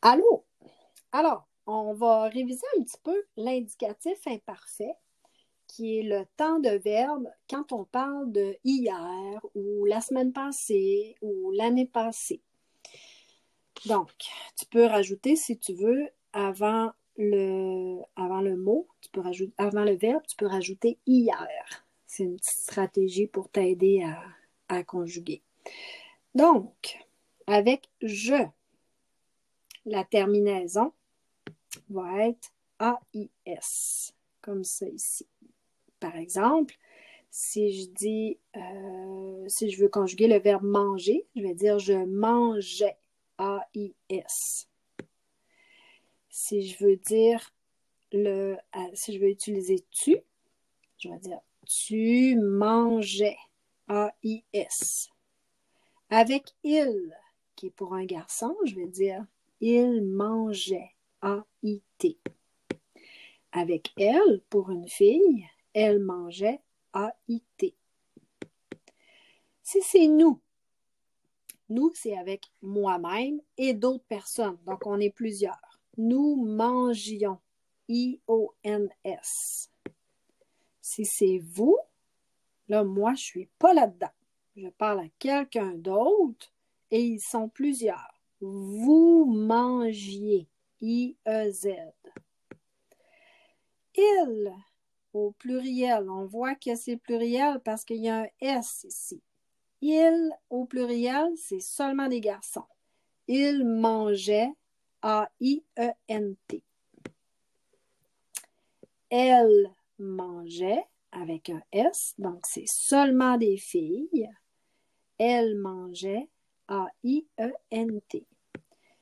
Allô? Alors, on va réviser un petit peu l'indicatif imparfait, qui est le temps de verbe quand on parle de hier ou la semaine passée ou l'année passée. Donc, tu peux rajouter, si tu veux, avant le mot, avant le verbe, tu peux rajouter hier. C'est une petite stratégie pour t'aider à conjuguer. Donc, avec je, la terminaison va être AIS, comme ça ici. Par exemple, si je veux conjuguer le verbe manger, je vais dire je mangeais, AIS. Si je veux si je veux utiliser tu, je vais dire tu mangeais, AIS. Avec il, qui est pour un garçon, je vais dire il mangeait, AIT. Avec elle, pour une fille, elle mangeait, AIT. Si c'est nous, c'est avec moi-même et d'autres personnes. Donc, on est plusieurs. Nous mangions, IONS. Si c'est vous, là, moi, je ne suis pas là-dedans. Je parle à quelqu'un d'autre et ils sont plusieurs. Vous mangiez, IEZ. Il, au pluriel, on voit que c'est pluriel parce qu'il y a un S ici. Il, au pluriel, c'est seulement des garçons. Il mangeait, AIENT. Elle mangeait, avec un S, donc c'est seulement des filles. Elle mangeait, AIENT.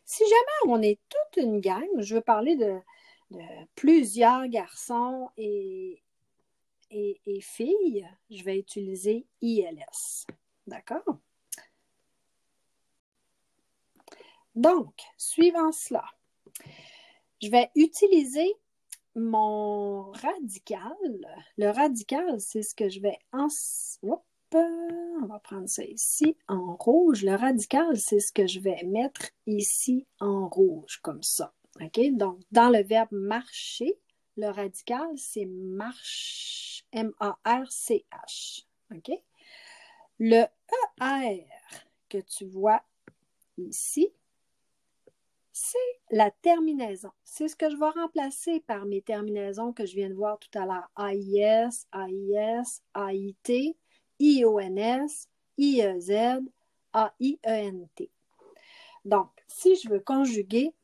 Si jamais on est toute une gang, je veux parler de plusieurs garçons et filles, je vais utiliser ILS. D'accord? Donc, suivant cela, je vais utiliser mon radical. Le radical, c'est ce que je vais on va prendre ça ici en rouge. Le radical, c'est ce que je vais mettre ici en rouge, comme ça. OK? Donc, dans le verbe marcher, le radical, c'est marche, M-A-R-C-H. OK? Le E-R que tu vois ici, c'est la terminaison. C'est ce que je vais remplacer par mes terminaisons que je viens de voir tout à l'heure. AIS, AIS, AIT, IONS, IEZ, AIENT. Donc, si je veux conjuguer,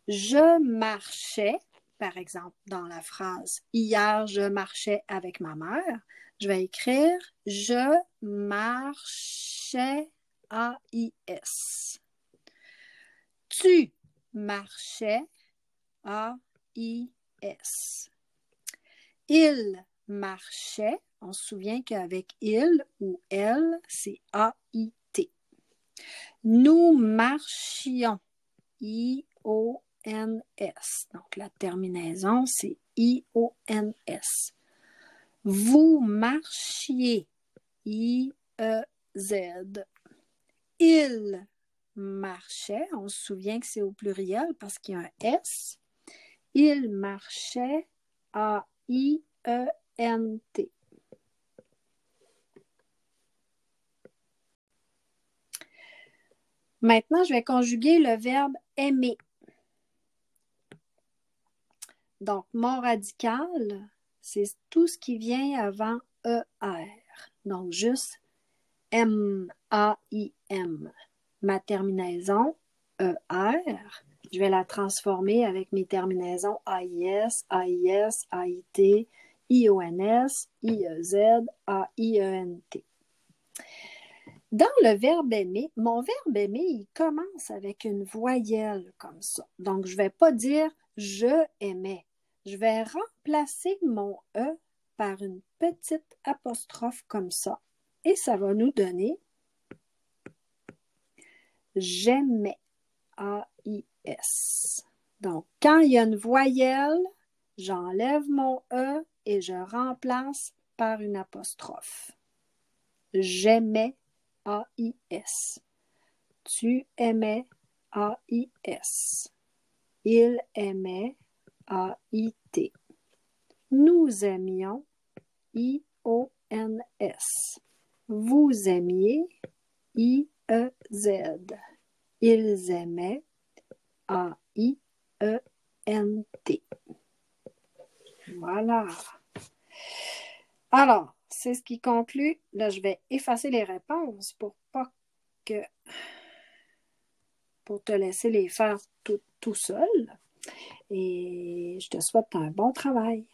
je marchais, par exemple, dans la phrase « Hier, je marchais avec ma mère », je vais écrire « Je marchais, AIS ». Tu marchais, AIS. Il marchait, on se souvient qu'avec il ou elle, c'est AIT. Nous marchions, IONS. Donc la terminaison, c'est IONS. Vous marchiez, IEZ. Il marchait, on se souvient que c'est au pluriel parce qu'il y a un S. Il marchait, AIENT. Maintenant, je vais conjuguer le verbe aimer. Donc, mon radical, c'est tout ce qui vient avant ER. Donc, juste M-A-I-M. Ma terminaison, ER, je vais la transformer avec mes terminaisons AIS, AIS, AIT, IONS, IEZ, AIENT. Dans le verbe aimer, mon verbe aimer, il commence avec une voyelle comme ça. Donc, je ne vais pas dire « je aimais ». Je vais remplacer mon « e » par une petite apostrophe comme ça. Et ça va nous donner « j'aimais ». A-I-S. Donc, quand il y a une voyelle, j'enlève mon E et je remplace par une apostrophe. J'aimais, A-I-S. Tu aimais, A-I-S. Il aimait, A-I-T. Nous aimions, I-O-N-S. Vous aimiez, I-E-Z. Ils aimaient, A-I-E-N-T. Voilà. Alors, c'est ce qui conclut. Là, je vais effacer les réponses pour te laisser les faire tout seul. Et je te souhaite un bon travail.